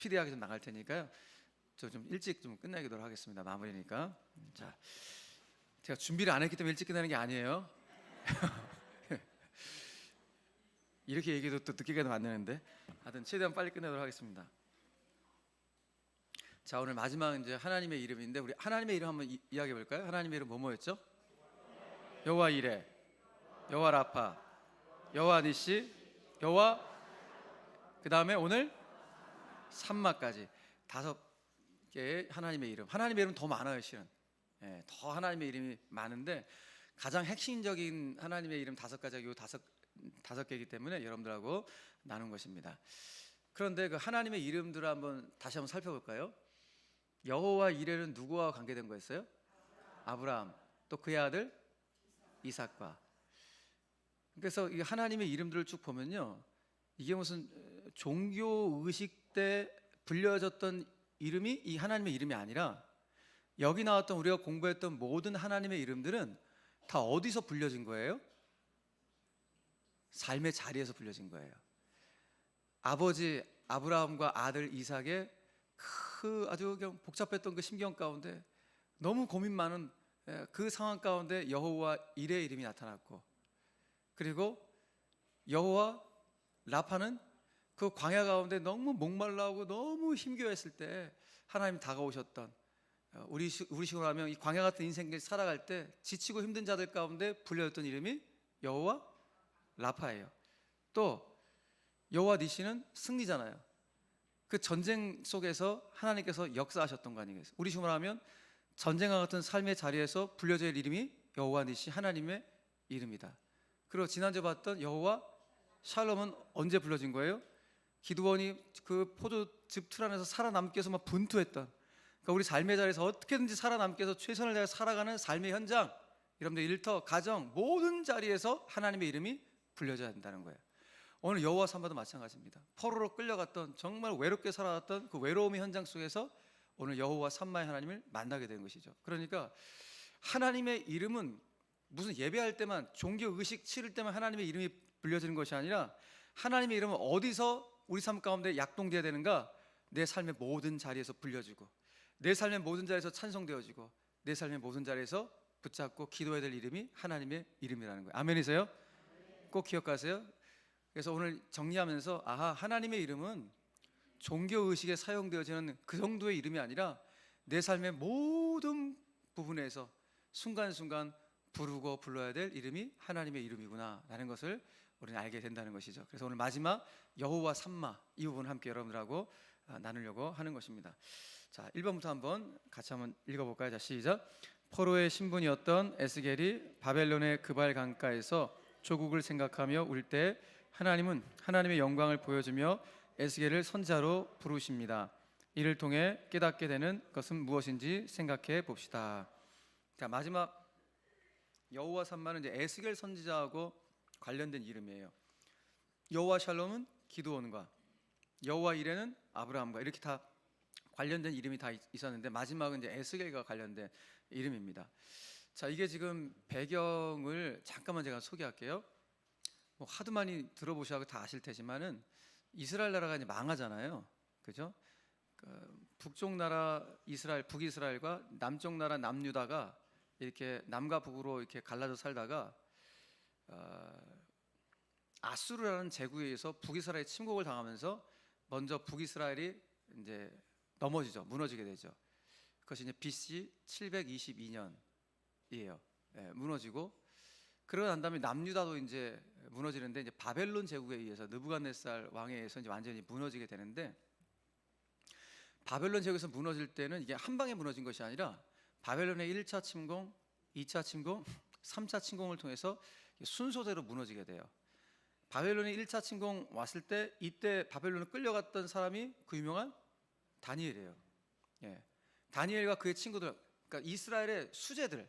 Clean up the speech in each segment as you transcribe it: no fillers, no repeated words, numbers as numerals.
피디하게 좀 나갈 테니까요. 저 좀 일찍 좀 끝내기도록 하겠습니다. 마무리니까. 자, 제가 준비를 안 했기 때문에 일찍 끝내는 게 아니에요. 이렇게 얘기해도 또 늦게 가도 안 되는데, 하여튼 최대한 빨리 끝내도록 하겠습니다. 자, 오늘 마지막 이제 하나님의 이름인데, 우리 하나님의 이름 한번 이야기해 볼까요? 하나님의 이름 뭐였죠? 여호와 이레, 여호와 라파, 여호와 니시, 여호와, 그 다음에 오늘 삼마까지 5개의 하나님의 이름. 하나님의 이름 더 많아요, 실은. 예, 더 하나님의 이름이 많은데 가장 핵심적인 하나님의 이름 5가지가 요 다섯 개이기 때문에 여러분들하고 나눈 것입니다. 그런데 그 하나님의 이름들을 다시 한번 살펴볼까요? 여호와 이레는 누구와 관계된 거였어요? 아브라함, 또 그의 아들 이삭과. 그래서 이 하나님의 이름들을 쭉 보면요, 이게 무슨 종교 의식 때 불려졌던 이름이 이 하나님의 이름이 아니라, 여기 나왔던 우리가 공부했던 모든 하나님의 이름들은 다 어디서 불려진 거예요? 삶의 자리에서 불려진 거예요. 아버지 아브라함과 아들 이삭의 그 아주 복잡했던 그 심경 가운데, 너무 고민 많은 그 상황 가운데 여호와 이레의 이름이 나타났고, 그리고 여호와 라파는 그 광야 가운데 너무 목말라하고 너무 힘겨워했을 때 하나님 다가오셨던, 우리 식으로 하면 이 광야 같은 인생을 살아갈 때 지치고 힘든 자들 가운데 불려졌던 이름이 여호와 라파예요. 또 여호와 니시는 승리잖아요. 그 전쟁 속에서 하나님께서 역사하셨던 거 아니겠어요? 우리 식으로 하면 전쟁과 같은 삶의 자리에서 불려질 이름이 여호와 니시, 하나님의 이름이다. 그리고 지난주에 봤던 여호와 샬롬은 언제 불려진 거예요? 기드온이 그 포도즙 틀 안에서 살아남기 위해서 막 분투했던, 그러니까 우리 삶의 자리에서 어떻게든지 살아남기 위해서 최선을 다해 살아가는 삶의 현장, 여러분들 일터, 가정, 모든 자리에서 하나님의 이름이 불려져야 한다는 거예요. 오늘 여호와 삼마도 마찬가지입니다. 포로로 끌려갔던, 정말 외롭게 살아왔던 그 외로움의 현장 속에서 오늘 여호와 삼마의 하나님을 만나게 된 것이죠. 그러니까 하나님의 이름은 무슨 예배할 때만, 종교 의식 치를 때만 하나님의 이름이 불려지는 것이 아니라, 하나님의 이름은 어디서 우리 삶 가운데 약동되어야 되는가? 내 삶의 모든 자리에서 불려지고, 내 삶의 모든 자리에서 찬송되어지고, 내 삶의 모든 자리에서 붙잡고 기도해야 될 이름이 하나님의 이름이라는 거예요. 아멘이세요? 꼭 기억하세요. 그래서 오늘 정리하면서, 아하, 하나님의 이름은 종교의식에 사용되어지는 그 정도의 이름이 아니라 내 삶의 모든 부분에서 순간순간 부르고 불러야 될 이름이 하나님의 이름이구나 라는 것을 우리는 알게 된다는 것이죠. 그래서 오늘 마지막 여호와 삼마, 이 부분 함께 여러분들하고 나누려고 하는 것입니다. 자, 1번부터 한번 같이 한번 읽어볼까요? 자, 시작. 포로의 신분이었던 에스겔이 바벨론의 그발 강가에서 조국을 생각하며 울 때 하나님은 하나님의 영광을 보여주며 에스겔을 선지자로 부르십니다. 이를 통해 깨닫게 되는 것은 무엇인지 생각해 봅시다. 자, 마지막 여호와 삼마는 이제 에스겔 선지자하고 관련된 이름이에요. 여호와 샬롬은 기드온과, 여호와 이레는 아브라함과, 이렇게 다 관련된 이름이 다 있었는데 마지막은 이제 에스겔과 관련된 이름입니다. 자, 이게 지금 배경을 잠깐만 제가 소개할게요. 뭐 하도 많이 들어보셔서 다 아실 테지만은 이스라엘 나라가 이제 망하잖아요, 그죠? 북쪽 나라 이스라엘, 북이스라엘과 남쪽 나라 남유다가 이렇게 남과 북으로 이렇게 갈라져 살다가 아수르라는 제국에 의해서 북이스라엘이 침공을 당하면서 먼저 북이스라엘이 이제 넘어지죠, 무너지게 되죠. 그것이 이제 BC 722년이에요. 무너지고, 그러고 난 다음에 남유다도 이제 무너지는데, 이제 바벨론 제국에 의해서, 느부갓네살 왕에 의해서 이제 완전히 무너지게 되는데, 바벨론 제국에서 무너질 때는 이게 한 방에 무너진 것이 아니라 바벨론의 1차 침공, 2차 침공, 3차 침공을 통해서 순서대로 무너지게 돼요. 바벨론의 1차 침공 왔을 때, 이때 바벨론을 끌려갔던 사람이 그 유명한 다니엘이에요. 예. 다니엘과 그의 친구들, 그러니까 이스라엘의 수재들,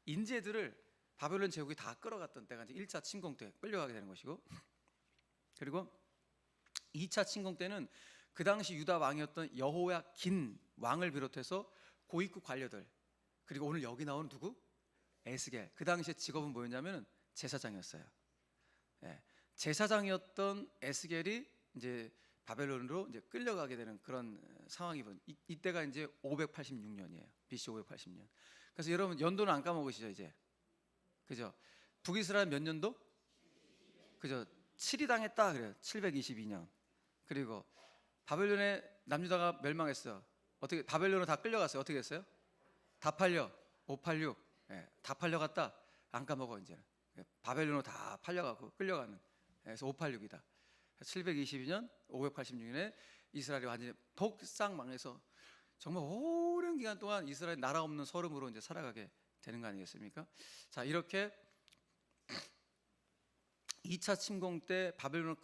인재들을 바벨론 제국이 다 끌어갔던 때가 이제 1차 침공 때 끌려가게 되는 것이고, 그리고 2차 침공 때는 그 당시 유다 왕이었던 여호야긴 왕을 비롯해서 고위급 관료들, 그리고 오늘 여기 나오는 누구? 에스겔. 그 당시에 직업은 뭐였냐면 제사장이었어요. 예. 제사장이었던 에스겔이 이제 바벨론으로 이제 끌려가게 되는 그런 상황이거든요. 이때가 이제 586년이에요. BC 580년. 그래서 여러분 연도는 안 까먹으시죠 이제, 그죠? 북이스라엘 몇 년도? 그죠? 7이 당했다 그래요. 722년. 그리고 바벨론의 남유다가 멸망했어요. 어떻게 바벨론으로 다 끌려갔어요? 어떻게 했어요? 다 팔려. 586. 예, 다 팔려갔다. 안 까먹어 이제는. 바벨론으로 다 팔려가고 끌려가는. 그래서 586이다. 722년, 586년에 이스라엘이 완전히 독상망해서 정말 오랜 기간 동안 이스라엘 나라 없는 서름으로 이제 살아가게 되는 거 아니겠습니까? 자, 이렇게 2차 침공 때 바벨론으로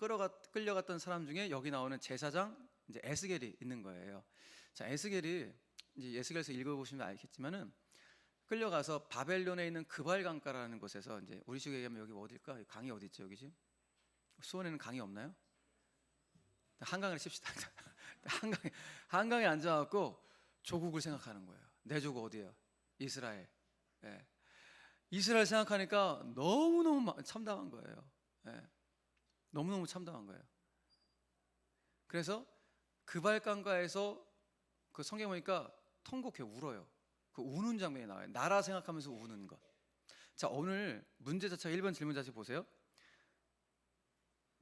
끌려갔던 사람 중에 여기 나오는 제사장 이제 에스겔이 있는 거예요. 자, 에스겔이 이제 에스겔에서 읽어보시면 알겠지만은 끌려가서 바벨론에 있는 그발 강가라는 곳에서 이제 우리 식으로 얘기하면 여기 어딜까? 강이 어디 있죠? 여기 지금 수원에는 강이 없나요? 한강을 칩시다. 한강에 앉아갖고 조국을 생각하는 거예요. 내 조국 어디예요? 이스라엘. 예. 이스라엘 생각하니까 너무너무 참담한 거예요. 예. 너무너무 참담한 거예요. 그래서 그발강가에서 그 성경 보니까 통곡해 울어요. 그 우는 장면이 나와요. 나라 생각하면서 우는 것. 자, 오늘 문제 자체가 1번 질문 자체 보세요.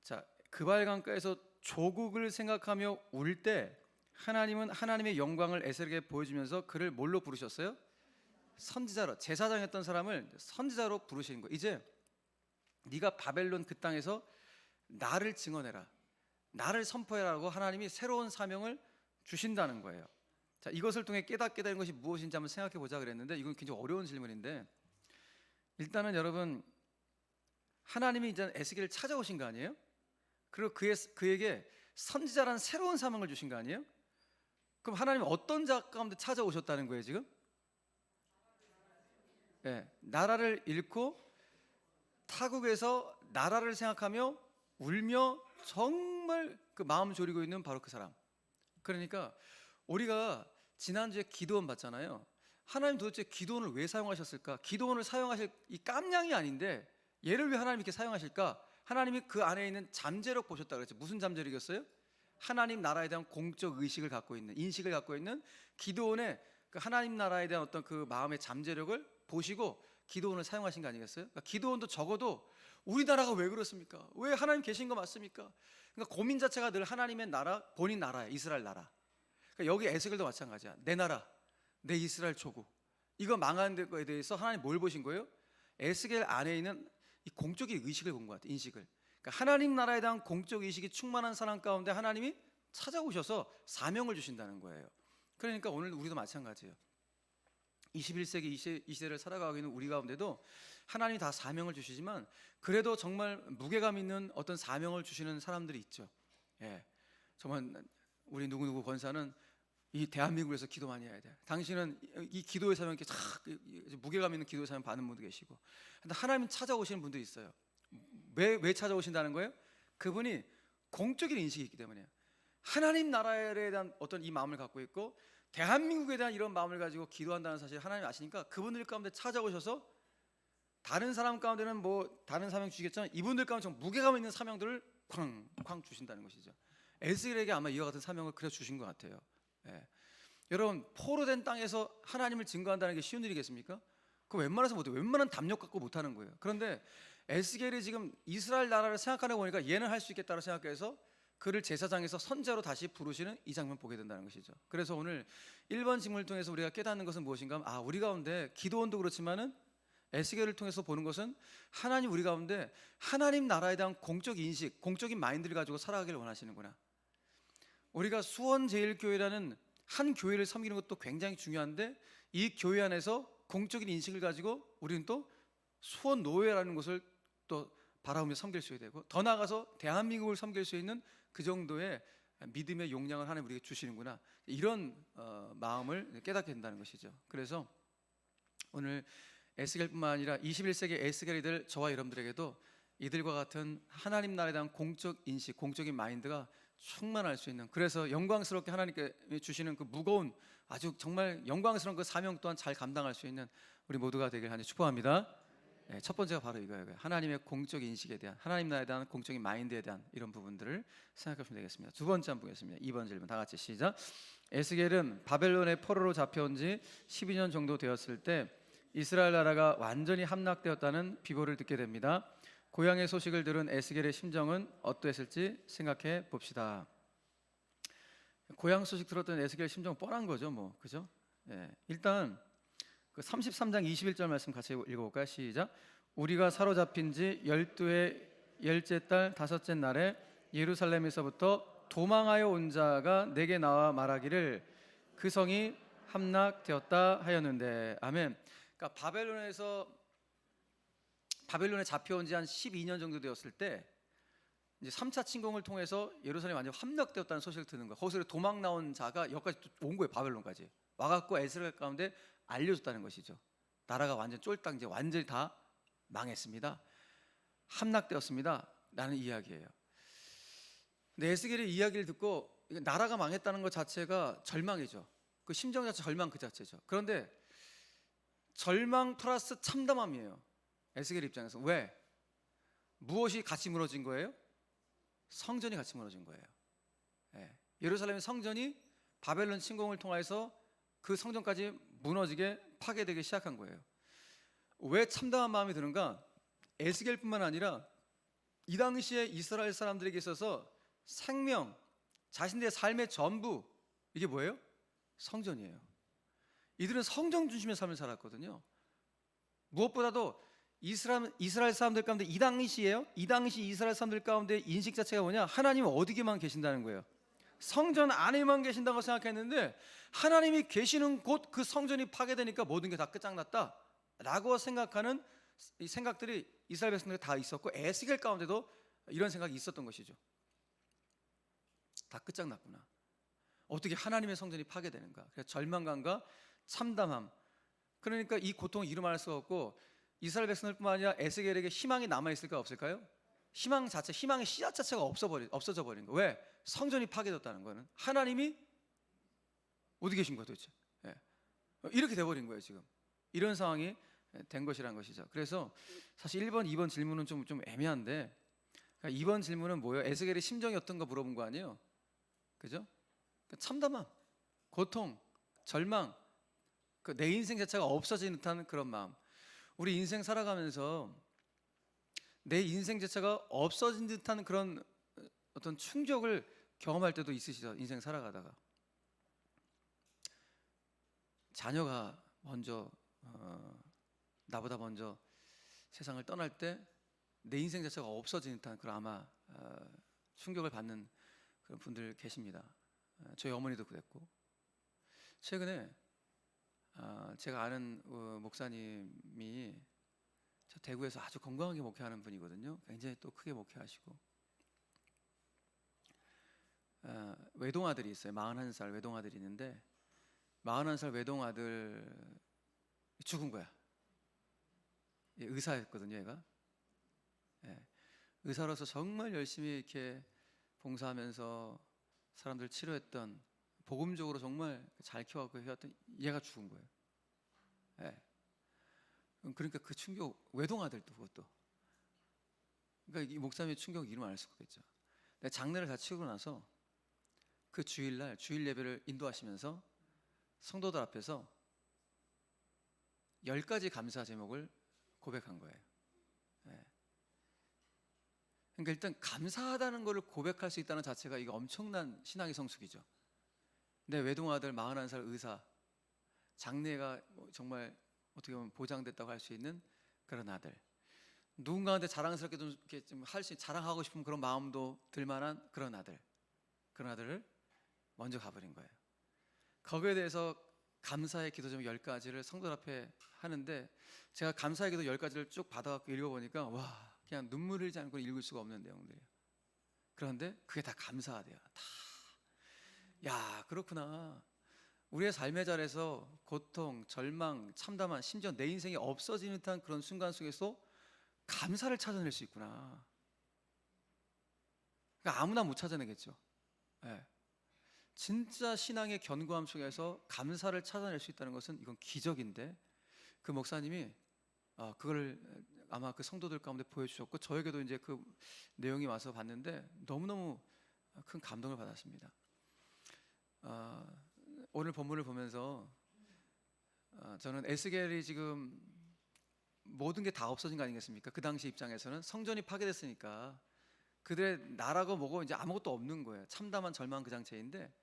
자, 그발강가에서 조국을 생각하며 울 때 하나님은 하나님의 영광을 에스겔에게 보여주면서 그를 뭘로 부르셨어요? 선지자로, 제사장했던 사람을 선지자로 부르시는 거예요. 이제 네가 바벨론 그 땅에서 나를 증언해라, 나를 선포해라고 하나님이 새로운 사명을 주신다는 거예요. 자, 이것을 통해 깨닫게 되는 것이 무엇인지 한번 생각해 보자 그랬는데 이건 굉장히 어려운 질문인데, 일단은 여러분 하나님이 이제 에스겔을 찾아오신 거 아니에요? 그리고 그에게 선지자라는 새로운 사명을 주신 거 아니에요? 그럼 하나님은 어떤 자 가운데 찾아오셨다는 거예요 지금? 네, 나라를 잃고 타국에서 나라를 생각하며 울며 정말 그 마음 졸이고 있는 바로 그 사람. 그러니까 우리가 지난주에 기도원 봤잖아요. 하나님 도대체 기도원을 왜 사용하셨을까? 기도원을 사용하실 이 깜냥이 아닌데 얘를 왜 하나님 이렇게 사용하실까? 하나님이 그 안에 있는 잠재력 보셨다 그랬죠. 무슨 잠재력이었어요? 하나님 나라에 대한 공적 의식을 갖고 있는, 인식을 갖고 있는 기도원의 그 하나님 나라에 대한 어떤 그 마음의 잠재력을 보시고 기도원을 사용하신 거 아니겠어요? 그러니까 기도원도 적어도 우리나라가 왜 그렇습니까? 왜 하나님 계신 거 맞습니까? 그러니까 고민 자체가 늘 하나님의 나라, 본인 나라예요. 이스라엘 나라. 그러니까 여기 에스겔도 마찬가지야. 내 나라, 내 이스라엘 조국. 이거 망하는 거에 대해서 하나님 뭘 보신 거예요? 에스겔 안에 있는 이 공적인 의식을 본 것 같아요. 인식을. 그러니까 하나님 나라에 대한 공적 의식이 충만한 사람 가운데 하나님이 찾아오셔서 사명을 주신다는 거예요. 그러니까 오늘 우리도 마찬가지예요. 21세기 이 시대를 살아가고 있는 우리 가운데도 하나님이 다 사명을 주시지만 그래도 정말 무게감 있는 어떤 사명을 주시는 사람들이 있죠. 예, 정말 우리 누구누구 권사는 이 대한민국에서 기도 많이 해야 돼. 당신은 이 기도의 사명 이렇게 무게감 있는 기도의 사명 받는 분도 계시고. 근데 하나님 찾아오시는 분도 있어요. 왜 찾아오신다는 거예요? 그분이 공적인 인식이 있기 때문이에요. 하나님 나라에 대한 어떤 이 마음을 갖고 있고 대한민국에 대한 이런 마음을 가지고 기도한다는 사실을 하나님이 아시니까 그분들 가운데 찾아오셔서 다른 사람 가운데는 뭐 다른 사명 주시겠지만 이분들 가운데 좀 무게감 있는 사명들을 쾅쾅 주신다는 것이죠. 에스겔에게 아마 이와 같은 사명을 그려 주신 것 같아요. 예. 여러분 포로된 땅에서 하나님을 증거한다는 게 쉬운 일이겠습니까? 그거 웬만해서 못해요. 웬만한 담력 갖고 못하는 거예요. 그런데 에스겔이 지금 이스라엘 나라를 생각하는 거 보니까 얘는 할 수 있겠다고 생각해서 그를 제사장에서 선지자로 다시 부르시는 이 장면 보게 된다는 것이죠. 그래서 오늘 1번 질문을 통해서 우리가 깨닫는 것은 무엇인가 하면 우리 가운데 기도원도 그렇지만은 에스겔을 통해서 보는 것은 하나님 우리 가운데 하나님 나라에 대한 공적 인식, 공적인 마인드를 가지고 살아가기를 원하시는구나. 우리가 수원제일교회라는 한 교회를 섬기는 것도 굉장히 중요한데 이 교회 안에서 공적인 인식을 가지고 우리는 또 수원노회라는 것을 또 바라보며 섬길 수 있어야 되고 더 나아가서 대한민국을 섬길 수 있는 그 정도의 믿음의 용량을 하나님 우리에게 주시는구나, 이런 마음을 깨닫게 된다는 것이죠. 그래서 오늘 에스겔뿐만 아니라 21세기 에스겔이 될 저와 여러분들에게도 이들과 같은 하나님 나라에 대한 공적 인식, 공적인 마인드가 충만할 수 있는, 그래서 영광스럽게 하나님께 주시는 그 무거운 아주 정말 영광스러운 그 사명 또한 잘 감당할 수 있는 우리 모두가 되길 하니 축복합니다. 첫 번째가 바로 이거예요. 하나님의 공적 인식에 대한, 하나님 나라에 대한 공적인 마인드에 대한 이런 부분들을 생각하시면 되겠습니다. 두 번째 한번 보겠습니다. 2번 질문 다 같이 시작. 에스겔은 바벨론의 포로로 잡혀온 지 12년 정도 되었을 때 이스라엘 나라가 완전히 함락되었다는 비보를 듣게 됩니다. 고향의 소식을 들은 에스겔의 심정은 어떠했을지 생각해 봅시다. 고향 소식 들었던 에스겔 심정 뻔한 거죠, 뭐, 그죠? 일단 그 33장 21절 말씀 같이 읽어볼까요? 시작. 우리가 사로잡힌 지 12의 열째 달 다섯째 날에 예루살렘에서부터 도망하여 온 자가 내게 나와 말하기를 그 성이 함락되었다 하였는데. 아멘. 그러니까 바벨론에 잡혀온 지 한 12년 정도 되었을 때 이제 3차 침공을 통해서 예루살렘이 완전 함락되었다는 소식을 듣는 거예요. 거기서 도망 나온 자가 여기까지 온 거예요. 바벨론까지 와갖고 에스겔 가운데 알려줬다는 것이죠. 나라가 완전 쫄딱 이제 완전히 다 망했습니다. 함락되었습니다. 라는 이야기예요. 근데 에스겔의 이야기를 듣고 나라가 망했다는 것 자체가 절망이죠. 그 심정 자체 절망 그 자체죠. 그런데 절망 플러스 참담함이에요. 에스겔 입장에서. 왜? 무엇이 같이 무너진 거예요? 성전이 같이 무너진 거예요. 예루살렘의 성전이 바벨론 침공을 통해서 그 성전까지 무너지게 파괴되기 시작한 거예요. 왜 참담한 마음이 드는가? 에스겔뿐만 아니라 이 당시에 이스라엘 사람들에게 있어서 생명, 자신들의 삶의 전부, 이게 뭐예요? 성전이에요. 이들은 성전 중심의 삶을 살았거든요. 무엇보다도 이스라엘 사람들 가운데 이 당시 이스라엘 사람들 가운데 인식 자체가 뭐냐? 하나님은 어디에만 계신다는 거예요. 성전 안에만 계신다고 생각했는데 하나님이 계시는 곳 그 성전이 파괴되니까 모든 게 다 끝장났다 라고 생각하는 이 생각들이 이스라엘 백성들이 다 있었고 에스겔 가운데도 이런 생각이 있었던 것이죠. 다 끝장났구나. 어떻게 하나님의 성전이 파괴되는가. 그래서 절망감과 참담함. 그러니까 이 고통을 이루말할 수가 없고 이스라엘 백성들뿐만 아니라 에스겔에게 희망이 남아있을까 없을까요? 희망의 씨앗 자체가 없어져 버린 거예요. 왜? 성전이 파괴됐다는 거는 하나님이 어디 계신 거예요 도대체? 이렇게 돼버린 거예요 지금. 이런 상황이 된 것이라는 것이죠. 그래서 사실 1번, 2번 질문은 좀 애매한데, 그러니까 2번 질문은 뭐예요? 에스겔의 심정이 어떤가 물어본 거 아니에요? 그죠? 그러니까 참담함, 고통, 절망, 내 인생 자체가 없어진 듯한 그런 마음. 우리 인생 살아가면서 내 인생 자체가 없어진 듯한 그런 어떤 충격을 경험할 때도 있으시죠? 인생 살아가다가 자녀가 먼저 나보다 먼저 세상을 떠날 때 내 인생 자체가 없어진 듯한 그런 아마 충격을 받는 그런 분들 계십니다. 저희 어머니도 그랬고, 최근에 제가 아는 목사님이 저 대구에서 아주 건강하게 목회하는 분이거든요. 굉장히 또 크게 목회하시고 외동아들이 있어요. 41살 외동아들이 있는데 41살 외동아들 죽은 거야. 의사였거든요. 얘가 의사로서 정말 열심히 이렇게 봉사하면서 사람들 치료했던, 복음적으로 정말 잘 키워갖고 해왔던 얘가 죽은 거예요. 그러니까 그 충격, 외동아들도 그것도. 그러니까 이 목사님의 충격 이름 알 수가 없겠죠. 장례를 다 치르고 나서 그 주일날 주일 예배를 인도하시면서 성도들 앞에서 10가지 감사 제목을 고백한 거예요. 그러니까 일단 감사하다는 것을 고백할 수 있다는 자체가 이거 엄청난 신앙의 성숙이죠. 내 외동아들 41살 의사, 장래가 정말 어떻게 보면 보장됐다고 할 수 있는 그런 아들, 누군가한테 자랑스럽게 좀 이렇게 좀 할 수, 자랑하고 싶은 그런 마음도 들만한 그런 아들을 먼저 가버린 거예요. 거기에 대해서 감사의 기도 좀 10가지를 성도 앞에 하는데, 제가 감사의 기도 10가지를 쭉 받아갖고 읽어보니까 와, 그냥 눈물 흘리지 않고 읽을 수가 없는 내용들이에요. 그런데 그게 다 감사하대요. 다. 야, 그렇구나. 우리의 삶의 자리에서 고통, 절망, 참담한, 심지어 내 인생이 없어지는 듯한 그런 순간 속에서 감사를 찾아낼 수 있구나. 그러니까 아무나 못 찾아내겠죠. 진짜 신앙의 견고함 속에서 감사를 찾아낼 수 있다는 것은 이건 기적인데, 그 목사님이 그걸 아마 그 성도들 가운데 보여주셨고 저에게도 이제 그 내용이 와서 봤는데 너무너무 큰 감동을 받았습니다. 오늘 본문을 보면서 저는 에스겔이 지금 모든 게 다 없어진 거 아니겠습니까? 그 당시 입장에서는 성전이 파괴됐으니까 그들의 나라고 뭐고 이제 아무것도 없는 거예요. 참담한 절망 그 장체인데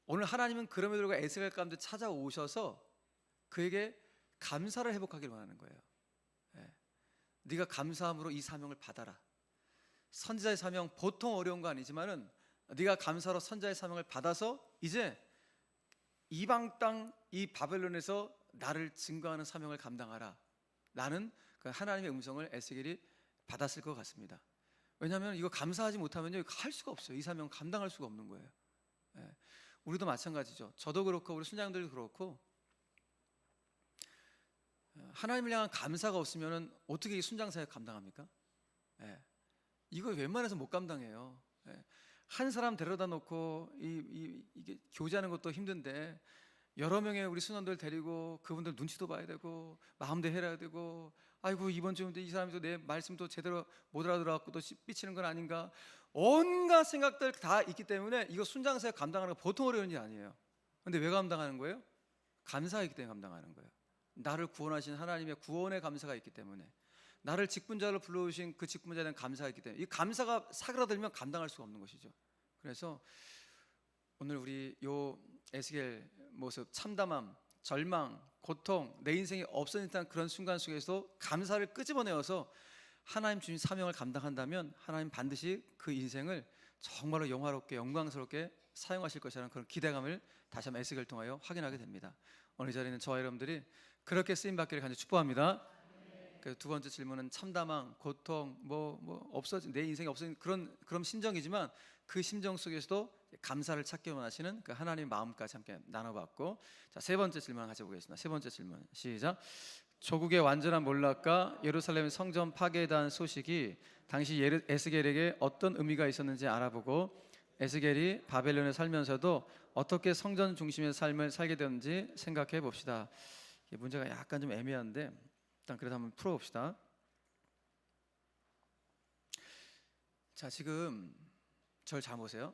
오늘 하나님은 그럼에도 불구하고 에스겔 가운데 찾아오셔서 그에게 감사를 회복하기를 원하는 거예요. 네가 감사함으로 이 사명을 받아라. 선지자의 사명 보통 어려운 거 아니지만은 네가 감사로 선지자의 사명을 받아서 이제 이방 땅 이 바벨론에서 나를 증거하는 사명을 감당하라. 라는 그 하나님의 음성을 에스겔이 받았을 것 같습니다. 왜냐하면 이거 감사하지 못하면요 할 수가 없어요. 이 사명 감당할 수가 없는 거예요. 우리도 마찬가지죠. 저도 그렇고 우리 순장들도 그렇고 하나님을 향한 감사가 없으면 어떻게 이 순장 사역 감당합니까? 이거 웬만해서 못 감당해요. 한 사람 데려다 놓고 이게 교제하는 것도 힘든데 여러 명의 우리 순원들 데리고 그분들 눈치도 봐야 되고 마음도 해야 되고 아이고 이번 주인데 이 사람이 또 내 말씀도 제대로 못 알아들어갖고 또 삐치는 건 아닌가 온갖 생각들 다 있기 때문에 이거 순장 사역 감당하는 거 보통 어려운 일이 아니에요. 근데 왜 감당하는 거예요? 감사가 있기 때문에 감당하는 거예요. 나를 구원하신 하나님의 구원의 감사가 있기 때문에 나를 직분자로 불러오신 그 직분자에 대한 감사가 있기 때문에 이 감사가 사그라들면 감당할 수가 없는 것이죠. 그래서 오늘 우리 요 에스겔 모습 참담함, 절망, 고통, 내 인생이 없어진 듯한 그런 순간 속에서 감사를 끄집어내어서 하나님 주신 사명을 감당한다면 하나님 반드시 그 인생을 정말로 영화롭게 영광스럽게 사용하실 것이라는 그런 기대감을 다시 한번 에스겔을 통하여 확인하게 됩니다. 오늘 이 자리는 저와 여러분들이 그렇게 쓰임 받기를 간절히 축복합니다. 그 두 번째 질문은 참담함, 고통, 없어진 내 인생이 없어진 그런 심정이지만 그 심정 속에서도 감사를 찾기 원하시는 그 하나님의 마음까지 함께 나눠봤고, 자, 세 번째 질문 같이 보겠습니다. 세 번째 질문 시작. 조국의 완전한 몰락과 예루살렘 성전 파괴에 대한 소식이 당시 에스겔에게 어떤 의미가 있었는지 알아보고 에스겔이 바벨론에 살면서도 어떻게 성전 중심의 삶을 살게 되었는지 생각해 봅시다. 문제가 약간 좀 애매한데 일단 그래도 한번 풀어봅시다. 자, 지금 저를 잘 보세요.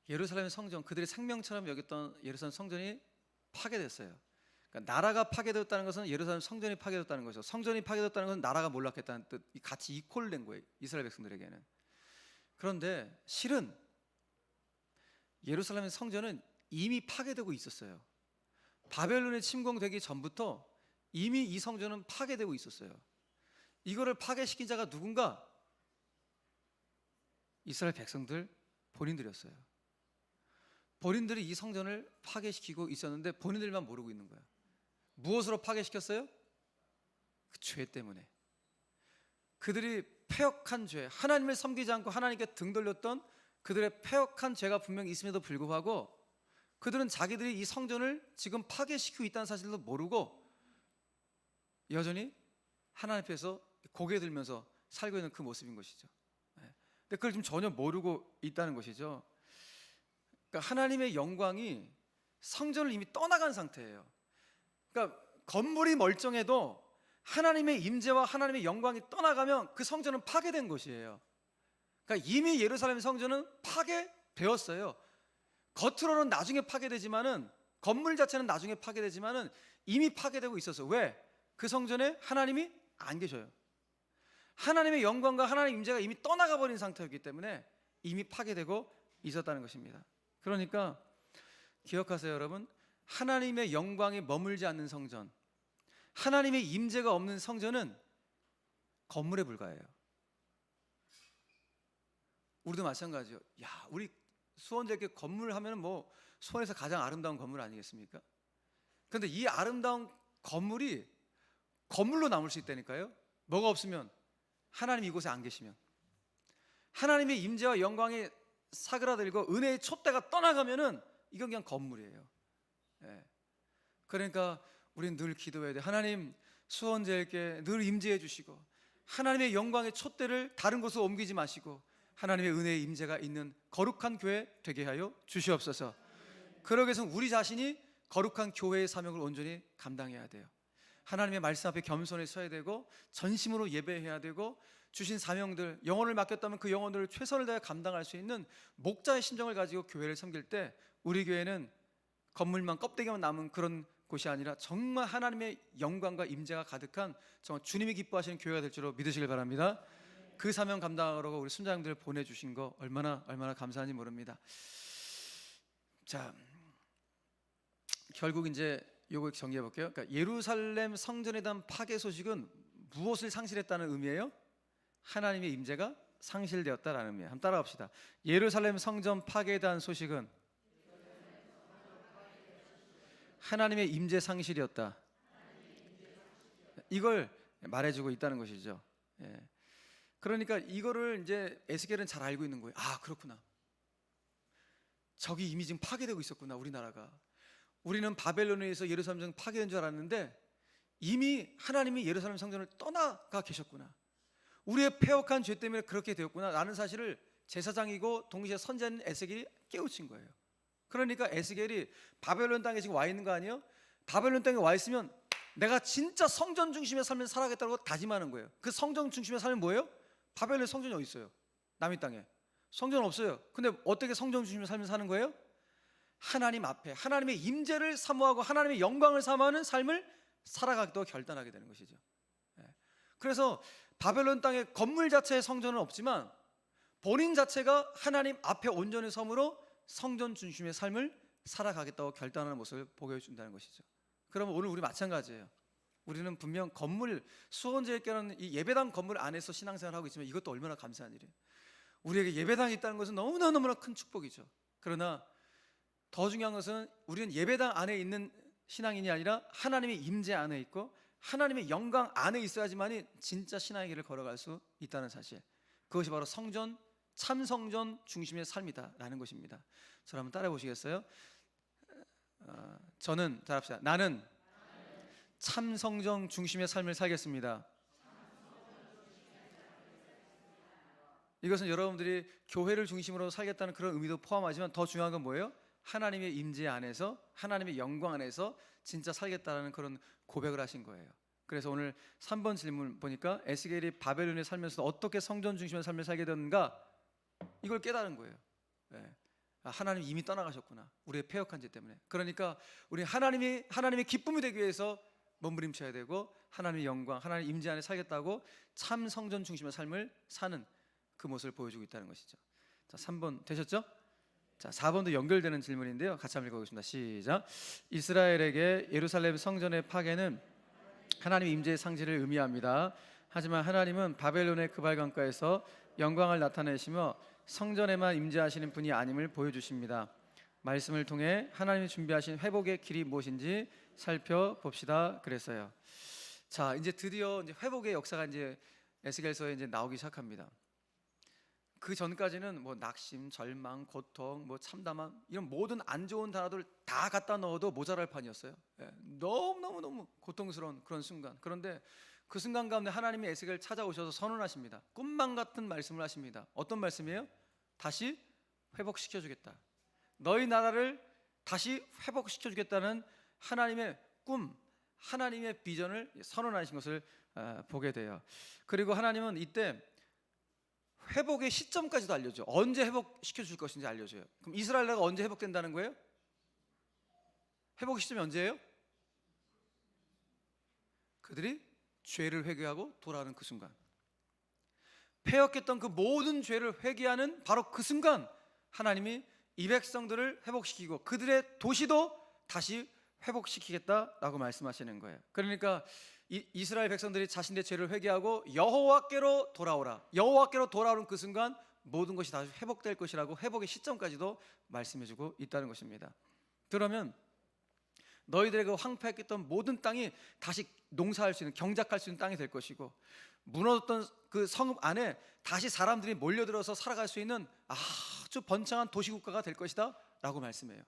예루살렘 성전, 그들이 생명처럼 여겼던 예루살렘 성전이 파괴됐어요. 그러니까 나라가 파괴되었다는 것은 예루살렘 성전이 파괴되었다는 것이죠. 성전이 파괴되었다는 것은 나라가 몰락했다는 뜻, 같이 이퀄된 거예요, 이스라엘 백성들에게는. 그런데 실은 예루살렘 성전은 이미 파괴되고 있었어요. 바벨론에 침공되기 전부터 이미 이 성전은 파괴되고 있었어요. 이거를 파괴시킨 자가 누군가? 이스라엘 백성들 본인들이었어요. 본인들이 이 성전을 파괴시키고 있었는데 본인들만 모르고 있는 거예요. 무엇으로 파괴시켰어요? 그 죄 때문에. 그들이 패역한 죄, 하나님을 섬기지 않고 하나님께 등 돌렸던 그들의 패역한 죄가 분명히 있음에도 불구하고 그들은 자기들이 이 성전을 지금 파괴시키고 있다는 사실도 모르고 여전히 하나님 앞에서 고개 들면서 살고 있는 그 모습인 것이죠. 근데 그걸 지금 전혀 모르고 있다는 것이죠. 그러니까 하나님의 영광이 성전을 이미 떠나간 상태예요. 그러니까 건물이 멀쩡해도 하나님의 임재와 하나님의 영광이 떠나가면 그 성전은 파괴된 것이에요. 그러니까 이미 예루살렘 성전은 파괴되었어요. 겉으로는 나중에 파괴되지만은 건물 자체는 나중에 파괴되지만은 이미 파괴되고 있어서 왜? 그 성전에 하나님이 안 계셔요. 하나님의 영광과 하나님의 임재가 이미 떠나가 버린 상태였기 때문에 이미 파괴되고 있었다는 것입니다. 그러니까 기억하세요, 여러분. 하나님의 영광이 머물지 않는 성전, 하나님의 임재가 없는 성전은 건물에 불과해요. 우리도 마찬가지요. 야, 우리 수원대교회 건물 하면 뭐 수원에서 가장 아름다운 건물 아니겠습니까? 그런데 이 아름다운 건물이 건물로 남을 수 있다니까요. 뭐가 없으면, 하나님 이곳에 안 계시면, 하나님의 임재와 영광이 사그라들고 은혜의 촛대가 떠나가면은 이건 그냥 건물이에요. 그러니까 우리는 늘 기도해야 돼. 하나님, 수원제일교회 늘 임재해 주시고 하나님의 영광의 촛대를 다른 곳으로 옮기지 마시고 하나님의 은혜의 임재가 있는 거룩한 교회 되게 하여 주시옵소서. 그러기 위해서 우리 자신이 거룩한 교회의 사명을 온전히 감당해야 돼요. 하나님의 말씀 앞에 겸손히 서야 되고 전심으로 예배해야 되고 주신 사명들, 영혼을 맡겼다면 그 영혼들을 최선을 다해 감당할 수 있는 목자의 심정을 가지고 교회를 섬길 때 우리 교회는 건물만 껍데기만 남은 그런 곳이 아니라 정말 하나님의 영광과 임재가 가득한 정말 주님이 기뻐하시는 교회가 될 줄로 믿으시길 바랍니다. 그 사명 감당하라고 우리 순장님들 보내주신 거 얼마나 감사한지 모릅니다. 자, 결국 이제 요거 정리해 볼게요. 그러니까 예루살렘 성전에 대한 파괴 소식은 무엇을 상실했다는 의미예요? 하나님의 임재가 상실되었다라는 의미예요. 한번 따라합시다. 예루살렘 성전 파괴에 대한 소식은 하나님의 임재 상실이었다. 이걸 말해주고 있다는 것이죠. 예. 그러니까 이거를 이제 에스겔은 잘 알고 있는 거예요. 아, 그렇구나. 적이 이미 지금 파괴되고 있었구나. 우리나라가. 우리는 바벨론에 의해서 예루살렘 성전 파괴된 줄 알았는데 이미 하나님이 예루살렘 성전을 떠나가 계셨구나. 우리의 패역한 죄 때문에 그렇게 되었구나 라는 사실을 제사장이고 동시에 선지자인 에스겔이 깨우친 거예요. 그러니까 에스겔이 바벨론 땅에 지금 와 있는 거 아니에요? 바벨론 땅에 와 있으면 내가 진짜 성전 중심의 삶을 살아가겠다고 다짐하는 거예요. 그 성전 중심의 삶은 뭐예요? 바벨론 성전이 어디 있어요? 남의 땅에 성전 없어요. 근데 어떻게 성전 중심의 삶을 사는 거예요? 하나님 앞에 하나님의 임재를 사모하고 하나님의 영광을 사모하는 삶을 살아가기도 결단하게 되는 것이죠. 그래서 바벨론 땅의 건물 자체의 성전은 없지만 본인 자체가 하나님 앞에 온전히 섬으로 성전 중심의 삶을 살아가겠다고 결단하는 모습을 보게 해준다는 것이죠. 그러면 오늘 우리 마찬가지예요. 우리는 분명 건물, 수원제일교회는 이 예배당 건물 안에서 신앙생활을 하고 있지만 이것도 얼마나 감사한 일이에요. 우리에게 예배당이 있다는 것은 너무나 큰 축복이죠. 그러나 더 중요한 것은 우리는 예배당 안에 있는 신앙인이 아니라 하나님의 임재 안에 있고 하나님의 영광 안에 있어야지만이 진짜 신앙의 길을 걸어갈 수 있다는 사실, 그것이 바로 성전, 참성전 중심의 삶이다라는 것입니다. 저를 한번 따라해 보시겠어요? 저는, 따라합시다. 나는 참성전 중심의 삶을 살겠습니다. 이것은 여러분들이 교회를 중심으로 살겠다는 그런 의미도 포함하지만 더 중요한 건 뭐예요? 하나님의 임재 안에서 하나님의 영광 안에서 진짜 살겠다는 그런 고백을 하신 거예요. 그래서 오늘 3번 질문 보니까 에스겔이 바벨론에 살면서 어떻게 성전 중심의 삶을 살게 됐는가, 이걸 깨달은 거예요. 네. 하나님 이미 떠나가셨구나, 우리의 패역한 죄 때문에. 그러니까 우리 하나님의 기쁨이 되기 위해서 몸부림쳐야 되고 하나님의 영광, 하나님 임재 안에 살겠다고 참 성전 중심의 삶을 사는 그 모습을 보여주고 있다는 것이죠. 자, 3번 되셨죠? 자, 4번도 연결되는 질문인데요. 같이 한번 읽어보겠습니다. 시작. 이스라엘에게 예루살렘 성전의 파괴는 하나님의 임재의 상실을 의미합니다. 하지만 하나님은 바벨론의 그발강가에서 영광을 나타내시며 성전에만 임재하시는 분이 아님을 보여주십니다. 말씀을 통해 하나님이 준비하신 회복의 길이 무엇인지 살펴봅시다. 그랬어요. 자, 이제 드디어 이제 회복의 역사가 이제 에스겔서에 이제 나오기 시작합니다. 그 전까지는 뭐 낙심, 절망, 고통, 뭐 참담함, 이런 모든 안 좋은 단어들 다 갖다 넣어도 모자랄 판이었어요. 너무 고통스러운 그런 순간. 그런데 그 순간 가운데 하나님이 에스겔을 찾아오셔서 선언하십니다. 꿈만 같은 말씀을 하십니다. 어떤 말씀이에요? 다시 회복시켜주겠다. 너희 나라를 다시 회복시켜주겠다는 하나님의 꿈, 하나님의 비전을 선언하신 것을 보게 돼요. 그리고 하나님은 이때 회복의 시점까지도 알려줘요. 언제 회복시켜 줄 것인지 알려줘요. 그럼 이스라엘 나라가 언제 회복된다는 거예요? 회복 시점이 언제예요? 그들이 죄를 회개하고 돌아오는 그 순간, 패역했던 그 모든 죄를 회개하는 바로 그 순간 하나님이 이 백성들을 회복시키고 그들의 도시도 다시 회복시키겠다라고 말씀하시는 거예요. 그러니까 이스라엘 백성들이 자신의 죄를 회개하고 여호와께로 돌아오라, 여호와께로 돌아오는 그 순간 모든 것이 다시 회복될 것이라고 회복의 시점까지도 말씀해주고 있다는 것입니다. 그러면 너희들의 그 황폐했던 모든 땅이 다시 농사할 수 있는, 경작할 수 있는 땅이 될 것이고, 무너졌던 그 성읍 안에 다시 사람들이 몰려들어서 살아갈 수 있는 아주 번창한 도시국가가 될 것이다 라고 말씀해요.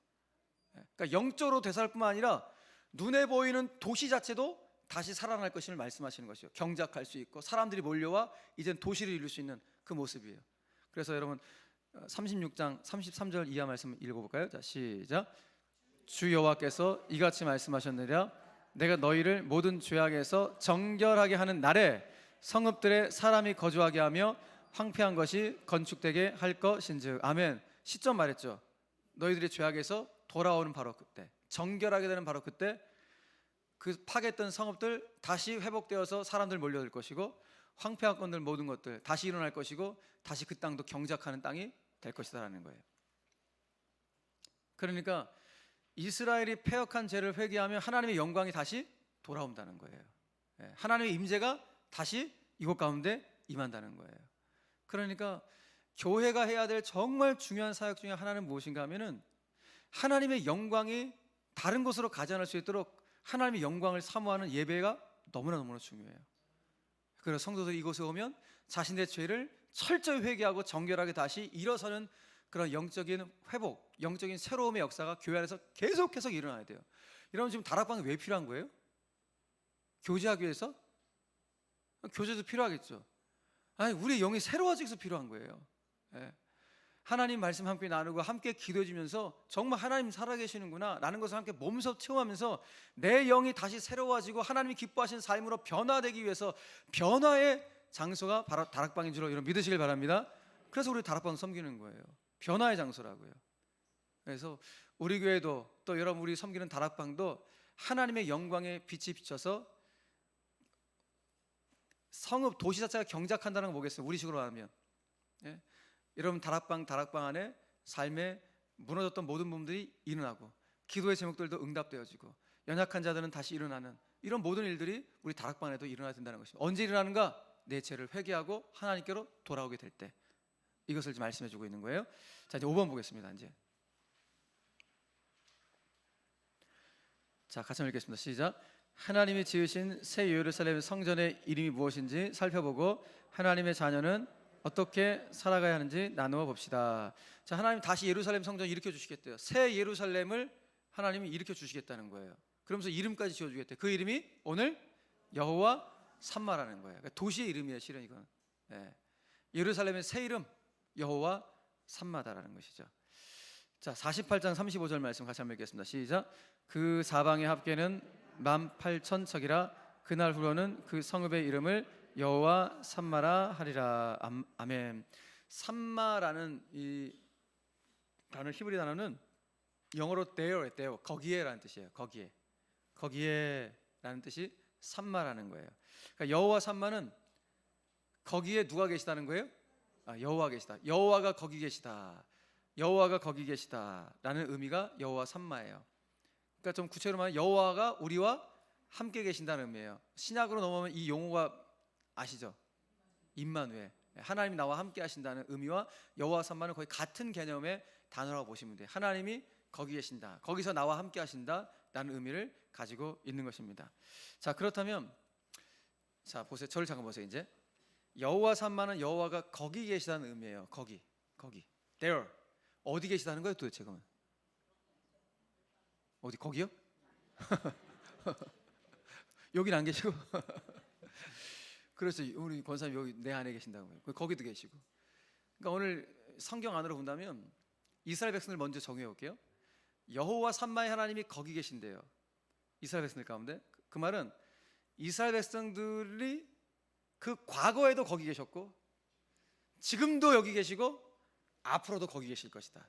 그러니까 영적으로 되살릴 뿐만 아니라 눈에 보이는 도시 자체도 다시 살아날 것임을 말씀하시는 것이요. 경작할 수 있고 사람들이 몰려와 이젠 도시를 이룰 수 있는 그 모습이에요. 그래서 여러분 36장 33절 이하 말씀 읽어볼까요? 자, 시작. 주 여호와께서 이같이 말씀하셨느니라. 내가 너희를 모든 죄악에서 정결하게 하는 날에 성읍들에 사람이 거주하게 하며 황폐한 것이 건축되게 할 것인즉. 아멘. 시점 말했죠. 너희들의 죄악에서 돌아오는 바로 그때, 정결하게 되는 바로 그때 그 파괴했던 성읍들 다시 회복되어서 사람들 몰려들 것이고, 황폐한 것들 모든 것들 다시 일어날 것이고, 다시 그 땅도 경작하는 땅이 될 것이다라는 거예요. 그러니까 이스라엘이 패역한 죄를 회개하며 하나님의 영광이 다시 돌아온다는 거예요. 하나님의 임재가 다시 이곳 가운데 임한다는 거예요. 그러니까 교회가 해야 될 정말 중요한 사역 중에 하나는 무엇인가 하면은 하나님의 영광이 다른 곳으로 가지 않을 수 있도록 하나님의 영광을 사모하는 예배가 너무나 중요해요. 그래서 성도들이 이곳에 오면 자신의 죄를 철저히 회개하고 정결하게 다시 일어서는 그런 영적인 회복, 영적인 새로움의 역사가 교회 안에서 계속해서 일어나야 돼요. 여러분, 지금 다락방이 왜 필요한 거예요? 교제하기 위해서? 교제도 필요하겠죠. 아니, 우리 영이 새로워지기 위해서 필요한 거예요. 하나님 말씀 함께 나누고 함께 기도해 주면서 정말 하나님 살아계시는구나 라는 것을 함께 몸소 체험하면서 내 영이 다시 새로워지고 하나님이 기뻐하시는 삶으로 변화되기 위해서 변화의 장소가 바로 다락방인 줄 여러분 믿으시길 바랍니다. 그래서 우리 다락방 섬기는 거예요. 변화의 장소라고요. 그래서 우리 교회도 또 여러분 우리 섬기는 다락방도 하나님의 영광의 빛이 비쳐서 성읍 도시 자체가 경작한다는 거 뭐겠어요? 우리식으로 말하면 여러분 다락방 안에 삶에 무너졌던 모든 부분들이 일어나고 기도의 제목들도 응답되어지고 연약한 자들은 다시 일어나는 이런 모든 일들이 우리 다락방 안에도 일어나야 된다는 것입니다. 언제 일어나는가? 내 죄를 회개하고 하나님께로 돌아오게 될 때, 이것을 말씀해 주고 있는 거예요. 자, 이제 5번 보겠습니다. 자, 같이 읽겠습니다. 시작. 하나님이 지으신 새 예루살렘 성전의 이름이 무엇인지 살펴보고 하나님의 자녀는 어떻게 살아가야 하는지 나누어 봅시다. 자, 하나님 다시 예루살렘 성전 일으켜 주시겠대요. 새 예루살렘을 하나님이 일으켜 주시겠다는 거예요. 그러면서 이름까지 지어 주겠대요. 그 이름이 오늘 여호와 삼마라는 거예요. 그러니까 도시의 이름이에요. 실은 이건 예루살렘의 새 이름 여호와 삼마다라는 것이죠. 자, 48장 35절 말씀 같이 한번 읽겠습니다. 시작. 그 사방의 합계는 18,000척이라 그날 후로는 그 성읍의 이름을 여호와 삼마라 하리라. 아멘. 삼마라는 이 단어, 히브리 단어는 영어로 there예요. 거기에라는 뜻이에요. 거기에라는 뜻이 삼마라는 거예요. 그러니까 여호와 삼마는 거기에 누가 계시다는 거예요? 여호와 계시다. 여호와가 거기 계시다. 여호와가 거기 계시다라는 의미가 여호와 삼마예요. 그러니까 좀 구체로 말하면 여호와가 우리와 함께 계신다는 의미예요. 신약으로 넘어오면 이 용어가 아시죠? 임마누엘, 하나님이 나와 함께 하신다는 의미와 여호와 삼마는 거의 같은 개념의 단어라고 보시면 돼요. 하나님이 거기 계신다, 거기서 나와 함께 하신다라는 의미를 가지고 있는 것입니다. 자, 그렇다면 자 보세요. 저를 잠깐 보세요. 이제 여호와 삼마는 여호와가 거기 계시다는 의미예요. 거기 there. 어디 계시다는 거예요 도대체? 그러면 어디? 거기요? 여긴 안 계시고 그래서 우리 권사님 여기 내 안에 계신다고 해요. 거기도 계시고. 그러니까 오늘 성경 안으로 본다면 이스라엘 백성들 먼저 정해 볼게요. 여호와 삼마의 하나님이 거기 계신대요. 이스라엘 백성들 가운데. 그 말은 이스라엘 백성들이 그 과거에도 거기 계셨고 지금도 여기 계시고 앞으로도 거기 계실 것이다.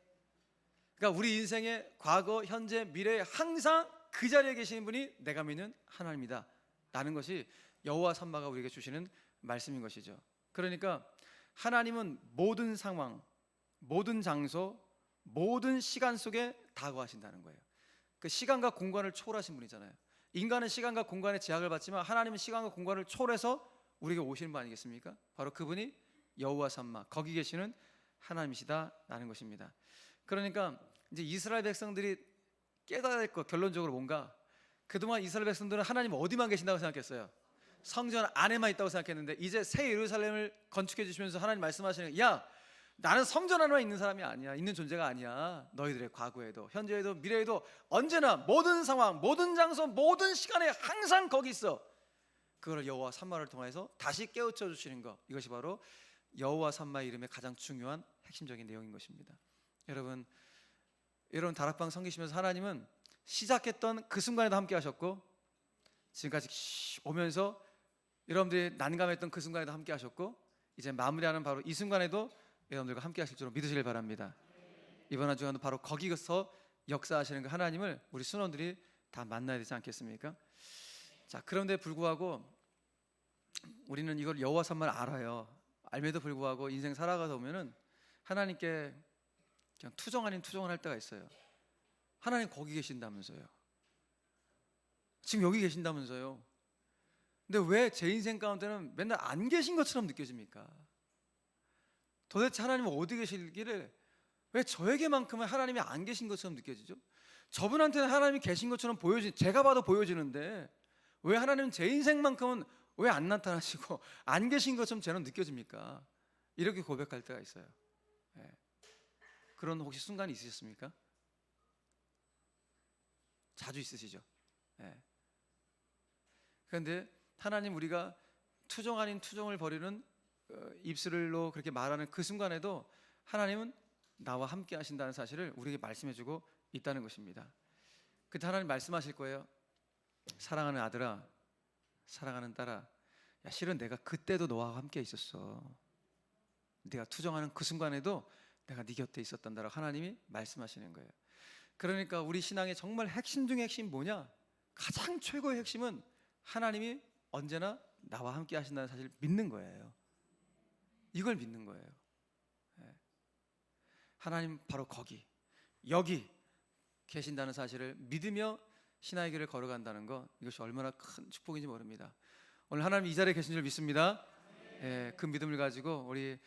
그러니까 우리 인생의 과거, 현재, 미래에 항상 그 자리에 계시는 분이 내가 믿는 하나님이다 라는 것이 여호와 삼마가 우리에게 주시는 말씀인 것이죠. 그러니까 하나님은 모든 상황, 모든 장소, 모든 시간 속에 다 거하신다는 거예요. 그 시간과 공간을 초월하신 분이잖아요. 인간은 시간과 공간의 제약을 받지만 하나님은 시간과 공간을 초월해서 우리에게 오시는 분 아니겠습니까? 바로 그분이 여호와 삼마, 거기 계시는 하나님이시다라는 것입니다. 그러니까 이제 이스라엘 백성들이 깨달아야 될 것, 결론적으로 뭔가, 그동안 이스라엘 백성들은 하나님 어디만 계신다고 생각했어요? 성전 안에만 있다고 생각했는데 이제 새 예루살렘을 건축해 주시면서 하나님 말씀하시는, 야, 나는 성전 안에만 있는 사람이 아니야, 있는 존재가 아니야. 너희들의 과거에도 현재에도 미래에도 언제나 모든 상황, 모든 장소, 모든 시간에 항상 거기 있어. 그걸 여호와 삼마를 통해서 다시 깨우쳐 주시는 것, 이것이 바로 여호와 삼마 이름의 가장 중요한 핵심적인 내용인 것입니다. 여러분 다락방 섬기시면서 하나님은 시작했던 그 순간에도 함께 하셨고 지금까지 오면서 여러분들이 난감했던 그 순간에도 함께 하셨고, 이제 마무리하는 바로 이 순간에도 여러분들과 함께 하실 줄 믿으시길 바랍니다. 이번 한 주간도 바로 거기서 역사하시는 그 하나님을 우리 순원들이 다 만나야 되지 않겠습니까? 자, 그런데 불구하고 우리는 이걸 여호와 산말 알아요. 알매도 불구하고 인생 살아가다 보면은 하나님께 그냥 투정 아닌 투정을 할 때가 있어요. 하나님 거기 계신다면서요. 지금 여기 계신다면서요. 근데 왜 제 인생 가운데는 맨날 안 계신 것처럼 느껴집니까? 도대체 하나님은 어디 계시기를 왜 저에게만큼은 하나님이 안 계신 것처럼 느껴지죠? 저분한테는 하나님이 계신 것처럼 제가 봐도 보여지는데 왜 하나님은 제 인생만큼은 왜 안 나타나시고 안 계신 것처럼 저는 느껴집니까? 이렇게 고백할 때가 있어요. 예. 그런 혹시 순간이 있으셨습니까? 자주 있으시죠? 예. 그런데 하나님 우리가 투정 아닌 투정을 벌이는 입술로 그렇게 말하는 그 순간에도 하나님은 나와 함께 하신다는 사실을 우리에게 말씀해주고 있다는 것입니다. 그때 하나님 말씀하실 거예요. 사랑하는 아들아, 사랑하는 딸아, 야, 실은 내가 그때도 너와 함께 있었어. 네가 투정하는 그 순간에도 내가 네 곁에 있었단다라고 하나님이 말씀하시는 거예요. 그러니까 우리 신앙의 정말 핵심 중의 핵심 뭐냐? 가장 최고의 핵심은 하나님이 언제나 나와 함께 하신다는 사실을 믿는 거예요. 이걸 믿는 거예요. 하나님 바로 거기, 여기 계신다는 사실을 믿으며 신앙의 길을 걸어간다는 것, 이것이 얼마나 큰 축복인지 모릅니다. 오늘 하나님 이 자리에 계신 줄 믿습니다. 그 믿음을 가지고 우리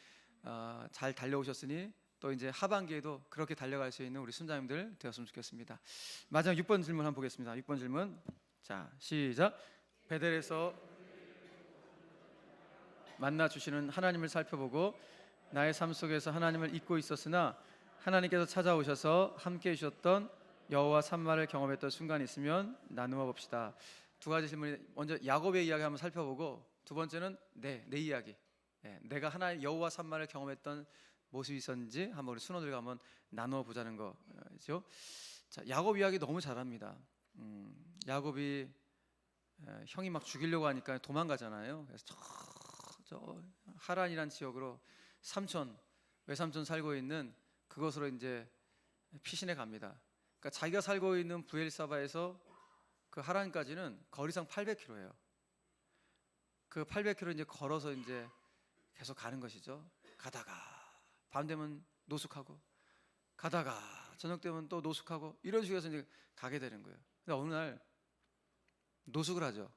잘 달려오셨으니 또 이제 하반기에도 그렇게 달려갈 수 있는 우리 순자님들 되었으면 좋겠습니다. 마지막 6번 질문 한번 보겠습니다. 6번 질문. 자, 시작. 베델에서 만나 주시는 하나님을 살펴보고 나의 삶 속에서 하나님을 잊고 있었으나 하나님께서 찾아오셔서 함께 해주셨던 여호와 산마를 경험했던 순간이 있으면 나누어 봅시다. 두 가지 질문이, 먼저 야곱의 이야기 한번 살펴보고, 두 번째는 내 이야기, 내가 하나의 여호와 산마를 경험했던 모습이 있었는지 한번 우리 순호들과 한번 나누어 보자는 거죠. 자, 야곱 이야기 너무 잘합니다. 야곱이 형이 막 죽이려고 하니까 도망가잖아요. 그래서 저 하란이란 지역으로 외삼촌 살고 있는 그곳으로 이제 피신해 갑니다. 그러니까 자기가 살고 있는 부엘사바에서 그 하란까지는 거리상 800km예요. 그 800km 이제 걸어서 이제 계속 가는 것이죠. 가다가 밤 되면 노숙하고, 가다가 저녁 되면 또 노숙하고, 이런 식으로 해서 이제 가게 되는 거예요. 근데 어느 날 노숙을 하죠.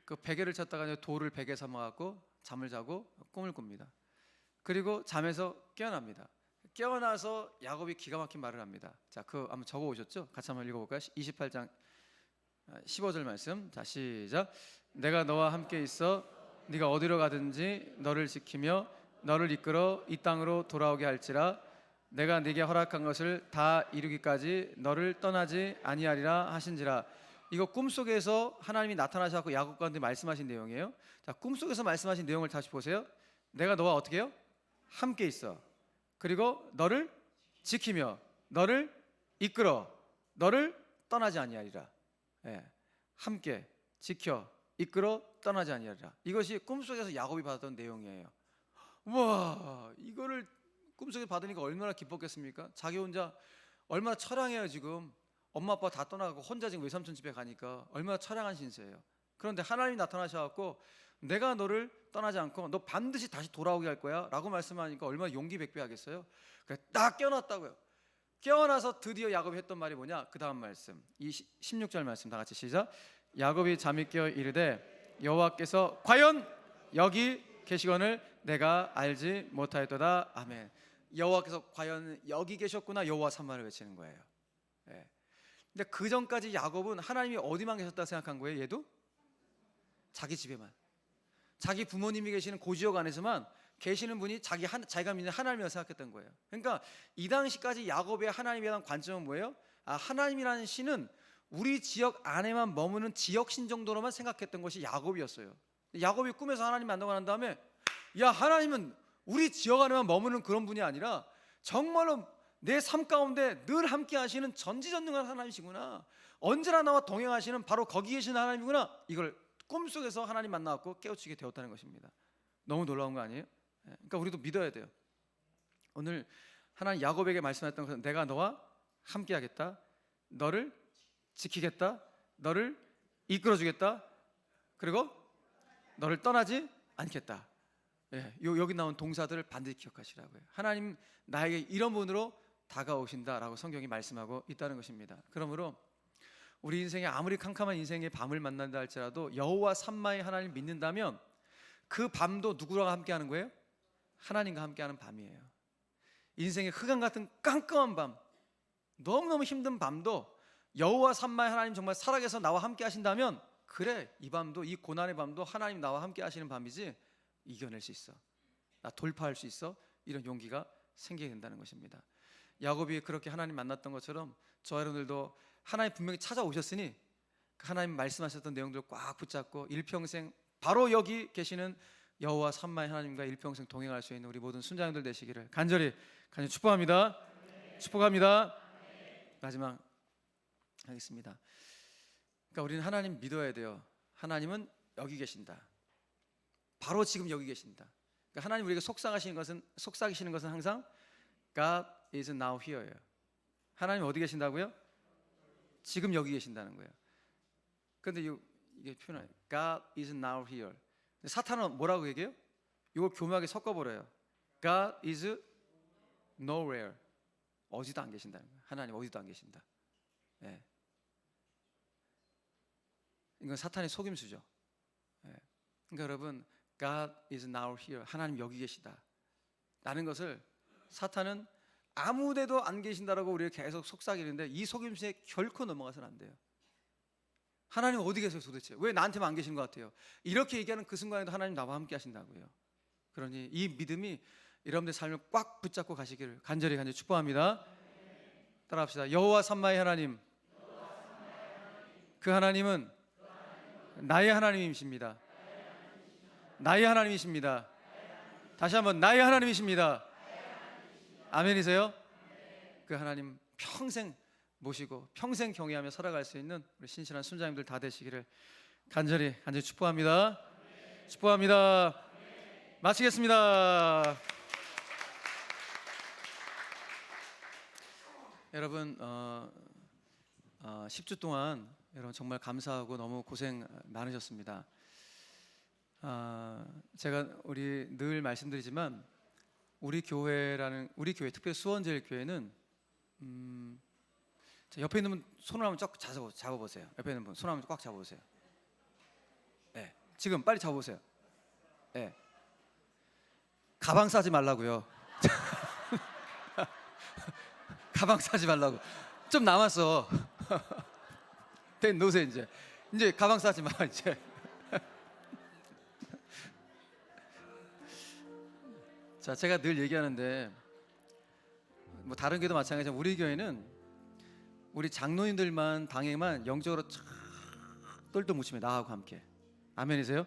그 베개를 쳤다가 이제 돌을 베개 삼아갖고 잠을 자고 꿈을 꿉니다. 그리고 잠에서 깨어납니다. 깨어나서 야곱이 기가 막힌 말을 합니다. 자, 그거 한번 적어 오셨죠? 같이 한번 읽어볼까요? 28장 15절 말씀. 자, 시작. 내가 너와 함께 있어 네가 어디로 가든지 너를 지키며 너를 이끌어 이 땅으로 돌아오게 할지라. 내가 네게 허락한 것을 다 이루기까지 너를 떠나지 아니하리라 하신지라. 이거 꿈속에서 하나님이 나타나셔서 야곱과 말씀하신 내용이에요. 자, 꿈속에서 말씀하신 내용을 다시 보세요. 내가 너와 어떻게 해요? 함께 있어. 그리고 너를 지키며 너를 이끌어 너를 떠나지 아니하리라. 함께 지켜 이끌어 떠나지 아니하리라. 이것이 꿈속에서 야곱이 받았던 내용이에요. 와, 이거를 꿈속에 받으니까 얼마나 기뻤겠습니까? 자기 혼자 얼마나 처량해요. 지금 엄마 아빠 다 떠나가고 혼자 지금 외삼촌 집에 가니까 얼마나 처량한 신세예요. 그런데 하나님이 나타나셔갖고 내가 너를 떠나지 않고 너 반드시 다시 돌아오게 할 거야 라고 말씀하니까 얼마나 용기 백배하겠어요. 그래, 딱 깨어났다고요. 깨어나서 드디어 야곱이 했던 말이 뭐냐? 그 다음 말씀, 이 16절 말씀 다 같이 시작. 야곱이 잠이 깨어 이르되 여호와께서 과연 여기 계시거늘 내가 알지 못하였도다. 아멘. 여호와께서 과연 여기 계셨구나, 여호와 산마를 외치는 거예요. 근데 그 전까지 야곱은 하나님이 어디만 계셨다 생각한 거예요. 얘도 자기 집에만, 자기 부모님이 계시는 고지역 안에서만 계시는 분이 자기가 믿는 하나님이라고 생각했던 거예요. 그러니까 이 당시까지 야곱의 하나님에 대한 관점은 뭐예요? 하나님이라는 신은 우리 지역 안에만 머무는 지역신 정도로만 생각했던 것이 야곱이었어요. 야곱이 꿈에서 하나님 만나고 난 다음에, 야, 하나님은 우리 지역 안에만 머무는 그런 분이 아니라 정말로 내 삶 가운데 늘 함께 하시는 전지전능한 하나님이시구나, 언제나 나와 동행하시는 바로 거기 계신 하나님이구나, 이걸 꿈속에서 하나님 만나갖고 깨우치게 되었다는 것입니다. 너무 놀라운 거 아니에요? 그러니까 우리도 믿어야 돼요. 오늘 하나님 야곱에게 말씀했던 것은 내가 너와 함께 하겠다, 너를 지키겠다, 너를 이끌어주겠다, 그리고 너를 떠나지 않겠다. 여기 나온 동사들을 반드시 기억하시라고요. 하나님 나에게 이런 분으로 다가오신다라고 성경이 말씀하고 있다는 것입니다. 그러므로 우리 인생에 아무리 캄캄한 인생의 밤을 만난다 할지라도 여호와 삼마의 하나님 믿는다면 그 밤도 누구랑 함께 하는 거예요? 하나님과 함께 하는 밤이에요. 인생의 흑암 같은 깜깜한 밤, 너무너무 힘든 밤도 여호와 삼마의 하나님 정말 살아계서 나와 함께 하신다면, 그래, 이 밤도, 이 고난의 밤도 하나님 나와 함께 하시는 밤이지, 이겨낼 수 있어, 나 돌파할 수 있어, 이런 용기가 생기게 된다는 것입니다. 야곱이 그렇게 하나님 만났던 것처럼 저와 여러분들도 하나님 분명히 찾아오셨으니 하나님 말씀하셨던 내용들을 꽉 붙잡고 일평생 바로 여기 계시는 여호와 삼마의 하나님과 일평생 동행할 수 있는 우리 모든 순자형들 되시기를 간절히 축복합니다. 축복합니다. 마지막 하겠습니다. 그러니까 우리는 하나님 믿어야 돼요. 하나님은 여기 계신다, 바로 지금 여기 계신다. 그러니까 하나님 우리에게 속삭이시는 것은 항상 God is now here예요. 하나님 어디 계신다고요? 지금 여기 계신다는 거예요. 그런데 이게 표현해요. God is now here. 사탄은 뭐라고 얘기해요? 이걸 교묘하게 섞어버려요. God is nowhere. 어디도 안 계신다는 거예요. 하나님 어디도 안 계신다. 예. 이건 사탄의 속임수죠. 예. 그러니까 여러분, God is now here. 하나님 여기 계시다 라는 것을 사탄은 아무데도 안 계신다라고 우리가 계속 속삭이는데, 이 속임수에 결코 넘어가서는 안 돼요. 하나님 어디 계세요 도대체? 왜 나한테만 안 계신 것 같아요? 이렇게 얘기하는 그 순간에도 하나님 나와 함께 하신다고요. 그러니 이 믿음이 여러분들 삶을 꽉 붙잡고 가시기를 간절히 축복합니다. 따라합시다. 여호와 삼마의 하나님, 그 하나님은 나의 하나님이십니다. 나의 하나님이십니다. 다시 한번 나의 하나님이십니다. 아멘이세요? 그 하나님 평생 모시고 평생 경외하며 살아갈 수 있는 우리 신실한 순자님들 다 되시기를 간절히 축복합니다. 축복합니다. 마치겠습니다. 여러분 10주 동안 여러분 정말 감사하고 너무 고생 많으셨습니다. 제가 우리 늘 말씀드리지만 우리 교회 특별히 수원제일교회는 옆에 있는 분 손을 한번 쫙 잡아보세요. 옆에 있는 분 손 한번 꽉 잡아보세요. 네, 지금 빨리 잡아보세요. 네. 가방 싸지 말라고요. 가방 싸지 말라고. 좀 남았어. 네, 놓으세요. 이제 가방 싸지 마. 이제. 자, 제가 늘 얘기하는데 뭐 다른 교회도 마찬가지지만 우리 교회는 우리 장로님들만 당에만 영적으로 똘똘 뭉치면 나하고 함께. 아멘이세요?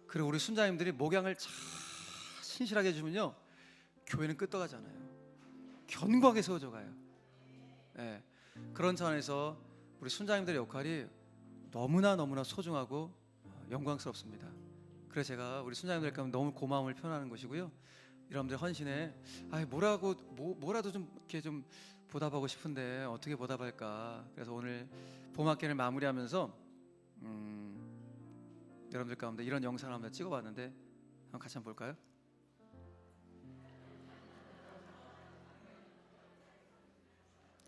그리고 우리 순자님들이 목양을 신실하게 해주면요, 교회는 끄떡하잖아요. 견고하게 세워져 가요. 네. 그런 차원에서 우리 순자님들의 역할이 너무나 소중하고 영광스럽습니다. 그래서 제가 우리 순자님들께 너무 고마움을 표현하는 것이고요. 여러분들 헌신에 뭐라도 좀 이렇게 좀 보답하고 싶은데 어떻게 보답할까? 그래서 오늘 봄학기를 마무리하면서 여러분들 가운데 이런 영상을 한번 찍어봤는데 한번 같이 한번 볼까요?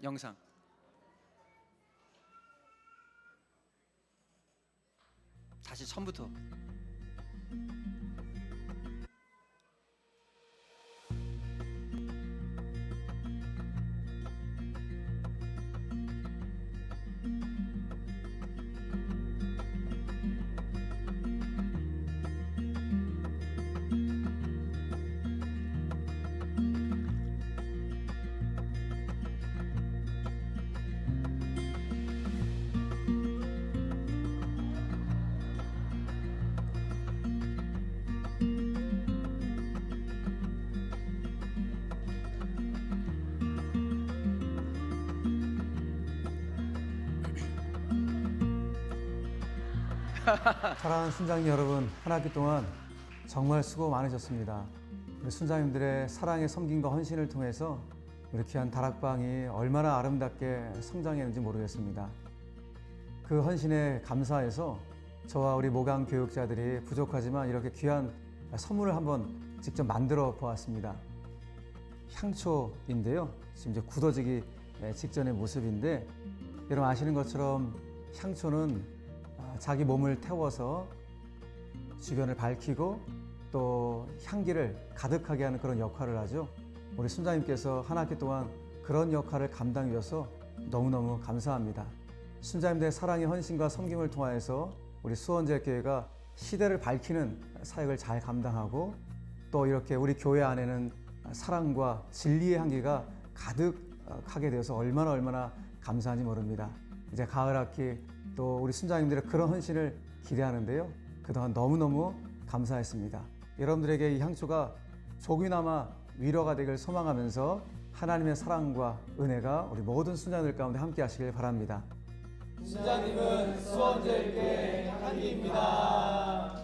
영상. 다시 처음부터. 사랑하는 순장님 여러분, 한 학기 동안 정말 수고 많으셨습니다. 우리 순장님들의 사랑의 섬김과 헌신을 통해서 우리 귀한 다락방이 얼마나 아름답게 성장했는지 모르겠습니다. 그 헌신에 감사해서 저와 우리 모강 교육자들이 부족하지만 이렇게 귀한 선물을 한번 직접 만들어 보았습니다. 향초인데요. 지금 이제 굳어지기 직전의 모습인데, 여러분 아시는 것처럼 향초는 자기 몸을 태워서 주변을 밝히고 또 향기를 가득하게 하는 그런 역할을 하죠. 우리 순장님께서 한 학기 동안 그런 역할을 감당해 주셔서 너무너무 감사합니다. 순장님들의 사랑의 헌신과 섬김을 통하여서 우리 수원제일교회가 시대를 밝히는 사역을 잘 감당하고, 또 이렇게 우리 교회 안에는 사랑과 진리의 향기가 가득하게 되어서 얼마나 감사한지 모릅니다. 이제 가을 학기 또 우리 순장님들의 그런 헌신을 기대하는데요. 그동안 너무너무 감사했습니다. 여러분들에게 이 향초가 조금이나마 위로가 되길 소망하면서 하나님의 사랑과 은혜가 우리 모든 순장들 가운데 함께 하시길 바랍니다. 순장님은 수원제일교회 향기입니다.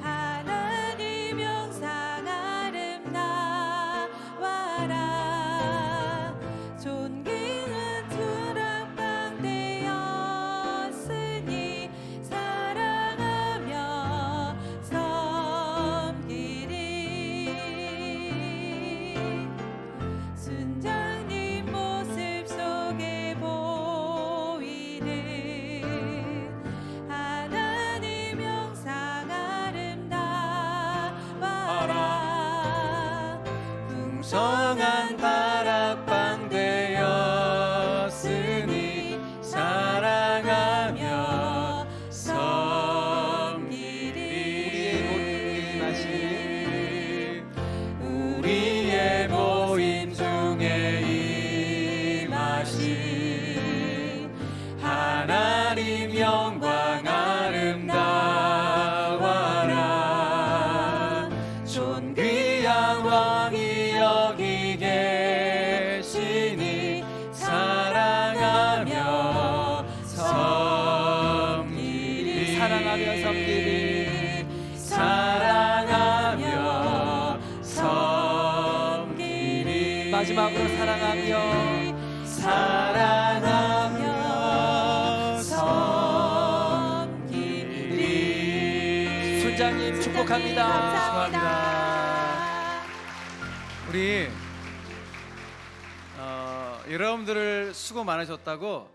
하나님 영상 아름다워라. 존귀한 주락방 되었으니 사랑하며 섬기리. 순장님 모습 속에 보이는 하나님 영상 아름다워라. 풍성한 다락방 되었으니 사랑하며 섬기리. 우리의 모임 중에 임하신 하나님 영광 아름다워라. 존귀한 왕이 여기 계시니 사랑하며 섬기리. 사랑하며 섬기리. 사랑하며 섬기리. 마지막으로 사랑하며 섬기리. 순장님 축복합니다. 감사합니다. 우리 여러분들을 수고 많으셨다고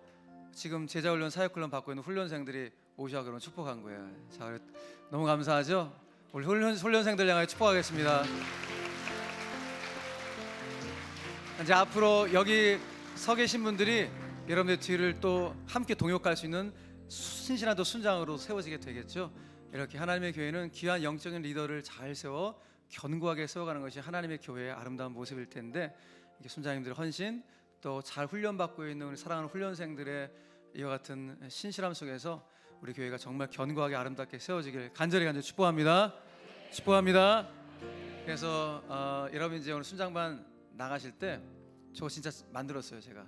지금 제자훈련 사역훈련 받고 있는 훈련생들이 오셔서 그런 축복한 거예요. 자, 너무 감사하죠? 우리 훈련생들 향하여 축복하겠습니다. 이제 앞으로 여기 서 계신 분들이 여러분들 뒤를 또 함께 동역할 수 있는 신실한 또 순장으로 세워지게 되겠죠. 이렇게 하나님의 교회는 귀한 영적인 리더를 잘 세워 견고하게 세워가는 것이 하나님의 교회의 아름다운 모습일 텐데, 이게 순장님들의 헌신, 또 잘 훈련받고 있는 우리 사랑하는 훈련생들의 이와 같은 신실함 속에서 우리 교회가 정말 견고하게 아름답게 세워지길 간절히 축복합니다. 축복합니다. 그래서 여러분 이제 오늘 순장반 나가실 때 저거 진짜 만들었어요. 제가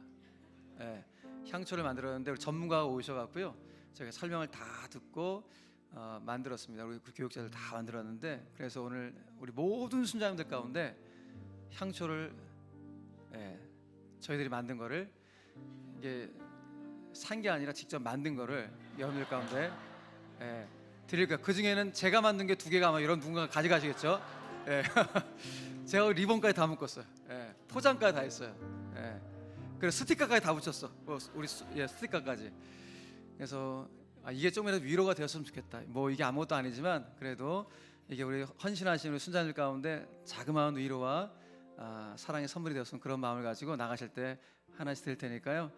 향초를 만들었는데 우리 전문가가 오셔갖고요, 제가 설명을 다 듣고 만들었습니다. 우리 교육자들 다 만들었는데, 그래서 오늘 우리 모든 순장님들 가운데 향초를 저희들이 만든 거를, 이게 산 게 아니라 직접 만든 거를 여러분들 가운데 드릴 거예요. 그 중에는 제가 만든 게 2개가 아마 여러분 누군가 가져가시겠죠? 제가 리본까지 다 묶었어요. 포장까지 다 했어요. 그래서 스티커까지 다 붙였어. 우리 스티커까지. 그래서 이게 조금이라도 위로가 되었으면 좋겠다. 뭐 이게 아무것도 아니지만 그래도 이게 우리 헌신하신 우리 순자들 가운데 자그마한 위로와 사랑의 선물이 되었으면, 그런 마음을 가지고 나가실 때 하나씩 드릴 테니까요.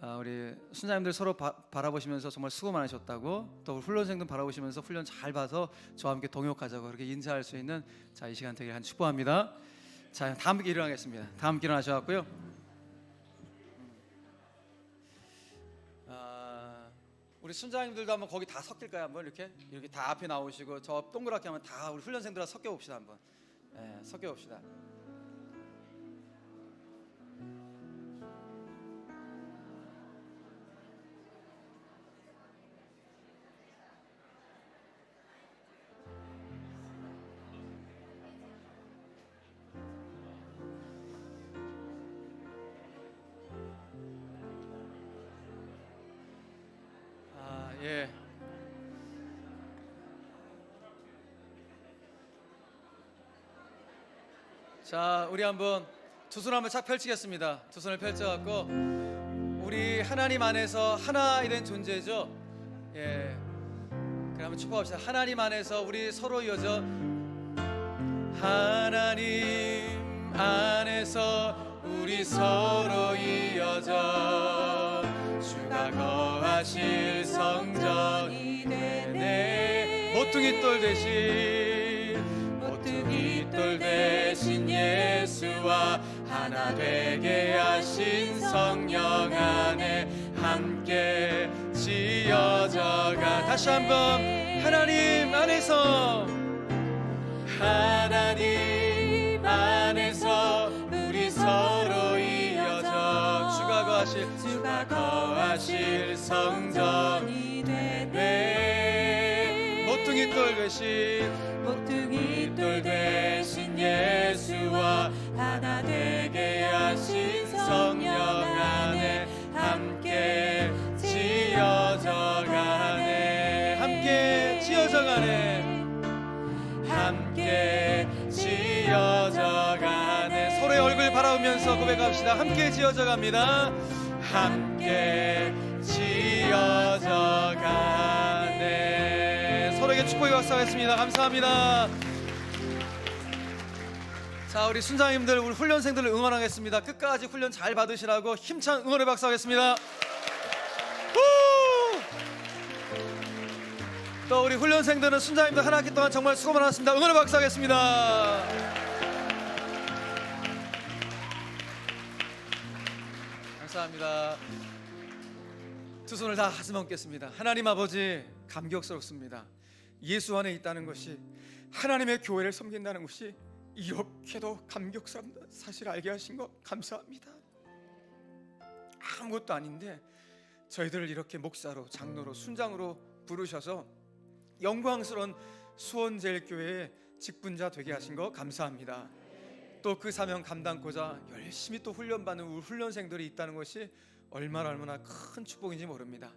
우리 순자님들 서로 바라보시면서 정말 수고 많으셨다고, 또 훈련생들 바라보시면서 훈련 잘 봐서 저와 함께 동역하자고 그렇게 인사할 수 있는 이 시간 되길 한 축복합니다. 자, 다 함께 일어나겠습니다. 다 함께 일어나셔갖고요. 우리 순자님들도 한번 거기 다 섞일까요? 한번 이렇게 다 앞에 나오시고 저 동그랗게 하면 다 우리 훈련생들과 섞여 봅시다 한번. 섞여 봅시다. 예. 자, 우리 한번 두 손 한번 착 펼치겠습니다. 두 손을 펼쳐갖고 우리 하나님 안에서 하나 된 존재죠. 예. 그럼 한번 축복합시다. 하나님 안에서 우리 서로 이어져 하나님 안에서 우리 서로 이어져 주가 거하실 성전이 되네. 모퉁이 돌 대신 예수와 하나 되게 하신 성령 안에 함께 지어져가. 다시 한번 하나님 안에서 우리 서로 이어져 주가 거하실 성전이 되네. 모퉁이 돌 대신 예수와 하나 되게 하신 성령 안에 함께 지어져가네. 함께 지어져가네. 서로의 얼굴 바라보면서 고백합시다. 함께 지어져갑니다. 함께 지어져가네. 서로에게 축복의 박수하겠습니다. 감사합니다. 자, 우리 순장님들, 우리 훈련생들을 응원하겠습니다. 끝까지 훈련 잘 받으시라고 힘찬 응원의 박수하겠습니다. 또 우리 훈련생들은 순장님들 한 학기 동안 정말 수고 많았습니다. 응원의 박수하겠습니다. 감사합니다. 두 손을 다 가슴 얹겠습니다. 하나님 아버지, 감격스럽습니다. 예수 안에 있다는 것이, 하나님의 교회를 섬긴다는 것이 이렇게도 감격스럽다 사실 알게 하신 것 감사합니다. 아무것도 아닌데 저희들을 이렇게 목사로, 장로로, 순장으로 부르셔서 영광스러운 수원제일교회의 직분자 되게 하신 것 감사합니다. 또 그 사명 감당고자 열심히 또 훈련받는 우리 훈련생들이 있다는 것이 얼마나 큰 축복인지 모릅니다.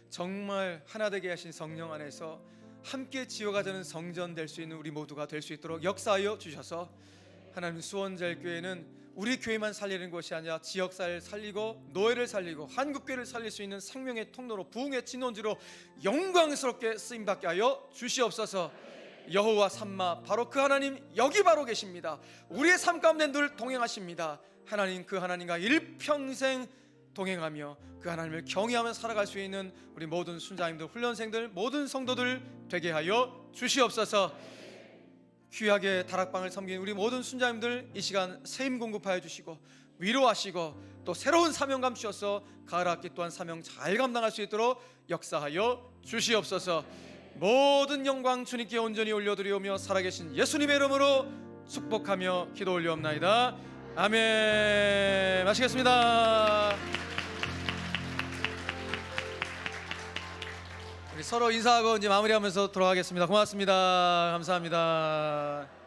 정말 하나 되게 하신 성령 안에서 함께 지어가자는 성전 될 수 있는 우리 모두가 될 수 있도록 역사하여 주셔서 하나님, 수원제일교회는 우리 교회만 살리는 것이 아니라 지역사회를 살리고 노예를 살리고 한국교회를 살릴 수 있는 생명의 통로로, 부흥의 진원지로 영광스럽게 쓰임받게 하여 주시옵소서. 여호와 삼마, 바로 그 하나님 여기 바로 계십니다. 우리의 삶 가운데 늘 동행하십니다. 하나님, 그 하나님과 일평생 동행하며 그 하나님을 경외하며 살아갈 수 있는 우리 모든 순장님들, 훈련생들, 모든 성도들 되게 하여 주시옵소서. 귀하게 다락방을 섬긴 우리 모든 순장님들 이 시간 세임 공급하여 주시고 위로하시고 또 새로운 사명감 주셔서 가을 학기 또한 사명 잘 감당할 수 있도록 역사하여 주시옵소서. 모든 영광 주님께 온전히 올려드리오며 살아계신 예수님의 이름으로 축복하며 기도 올리옵나이다. 아멘. 마치겠습니다. 우리 서로 인사하고 이제 마무리하면서 돌아가겠습니다. 고맙습니다. 감사합니다.